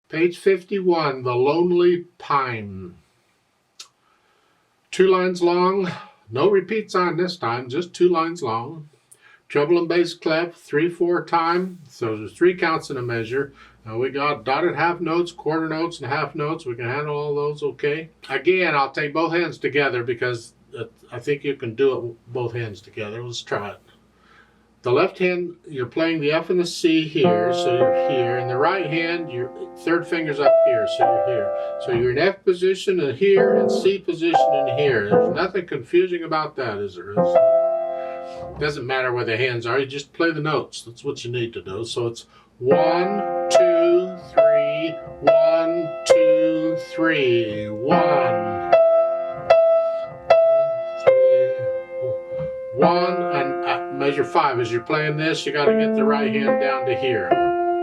Page 51, The Lonely Pine. 2 lines long, no repeats on this time, just 2 lines long. Treble and bass clef, 3/4 time, so there's 3 counts in a measure. Now we got dotted half notes, quarter notes, and half notes. We can handle all those okay. Again, I'll take both hands together because I think you can do it with both hands together. Let's try it. The left hand, you're playing the F and the C here, so you're here. And the right hand, your 3rd finger's up here, so you're here. So you're in F position and here, and C position and here. There's nothing confusing about that, is there? It doesn't matter where the hands are, you just play the notes. That's what you need to do. So it's 1, 2, 3, 1, 2, 3, 1, 3, 1, and measure 5. As you're playing this, you got to get the right hand down to here.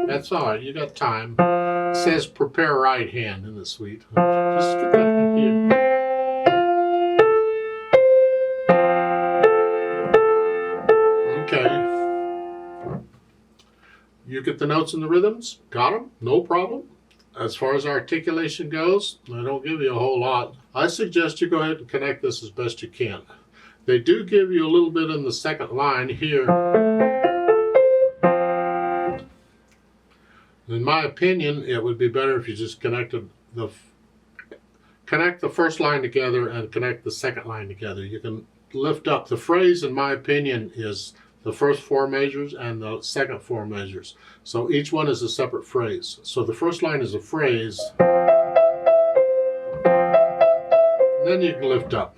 That's all right, you got time. It says prepare right hand in the suite. Just get that here. Okay. You get the notes and the rhythms? Got them? No problem. As far as articulation goes, I don't give you a whole lot. I suggest you go ahead and connect this as best you can. They do give you a little bit in the 2nd line here. In my opinion, it would be better if you just connect the 1st line together and connect the 2nd line together. You can lift up. The phrase, in my opinion, is the first 4 measures and the second 4 measures. So each one is a separate phrase. So the 1st line is a phrase, and then you can lift up.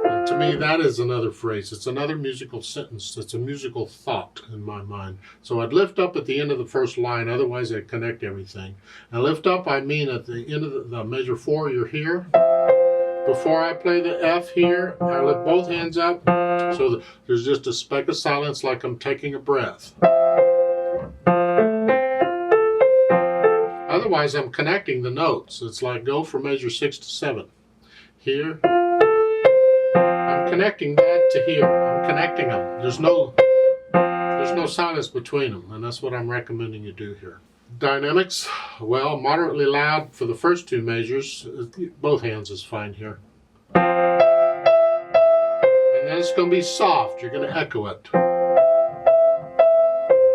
And to me, that is another phrase. It's another musical sentence. It's a musical thought in my mind. So I'd lift up at the end of the 1st line, otherwise I'd connect everything. And lift up, I mean at the end of the measure 4, you're here. Before I play the F here, I lift both hands up, so there's just a speck of silence like I'm taking a breath. Otherwise, I'm connecting the notes. It's like go from measure 6 to 7. Here, I'm connecting that to here. I'm connecting them. There's no silence between them, and that's what I'm recommending you do here. Dynamics, well, moderately loud for the first 2 measures. Both hands is fine here. And then it's going to be soft. You're going to echo it.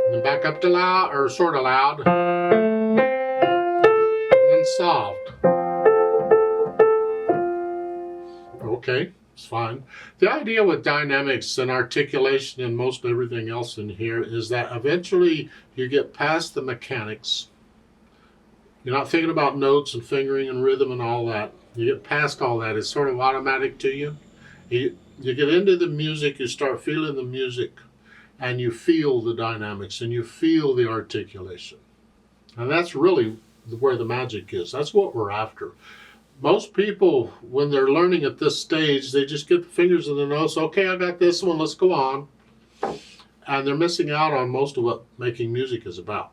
And then back up to loud, or sort of loud. And then soft. Okay, it's fine. The idea with dynamics and articulation and most everything else in here is that eventually you get past the mechanics. You're not thinking about notes and fingering and rhythm and all that. You get past all that. It's sort of automatic to you. You get into the music, you start feeling the music, and you feel the dynamics, and you feel the articulation. And that's really where the magic is. That's what we're after. Most people, when they're learning at this stage, they just get the fingers in the notes. Okay, I got this one, let's go on. And they're missing out on most of what making music is about.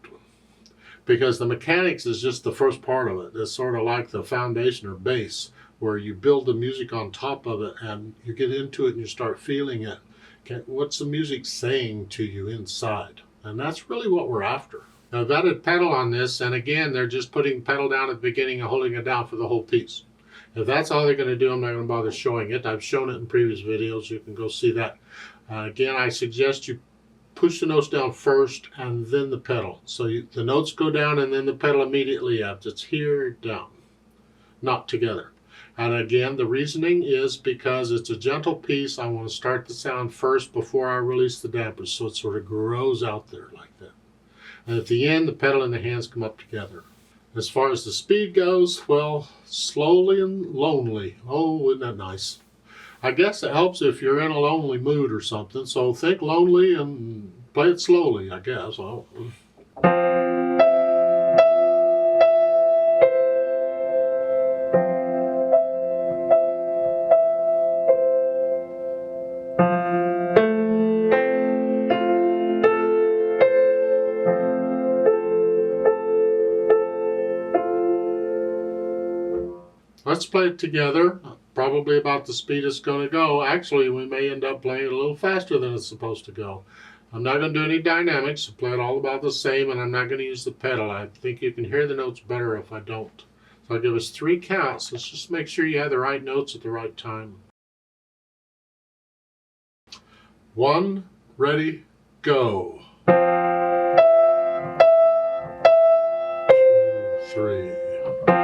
Because the mechanics is just the first part of it. It's sort of like the foundation or base, where you build the music on top of it and you get into it and you start feeling it. Okay, what's the music saying to you inside? And that's really what we're after. Now, I've added pedal on this, and again, they're just putting pedal down at the beginning and holding it down for the whole piece. If that's all they're going to do, I'm not going to bother showing it. I've shown it in previous videos. You can go see that. Again, I suggest you push the notes down first and then the pedal. So the notes go down and then the pedal immediately up. It's here, down, not together. And again, the reasoning is because it's a gentle piece. I want to start the sound first before I release the dampers, so it sort of grows out there like that. And at the end, the pedal and the hands come up together. As far as the speed goes, well, slowly and lonely. Oh, isn't that nice? I guess it helps if you're in a lonely mood or something. So think lonely and play it slowly, I guess. Oh. Let's play it together, probably about the speed it's going to go. Actually, we may end up playing it a little faster than it's supposed to go. I'm not going to do any dynamics. I play it all about the same, and I'm not going to use the pedal. I think you can hear the notes better if I don't. So I'll give us 3 counts. Let's just make sure you have the right notes at the right time. 1, ready, go. 2, 3.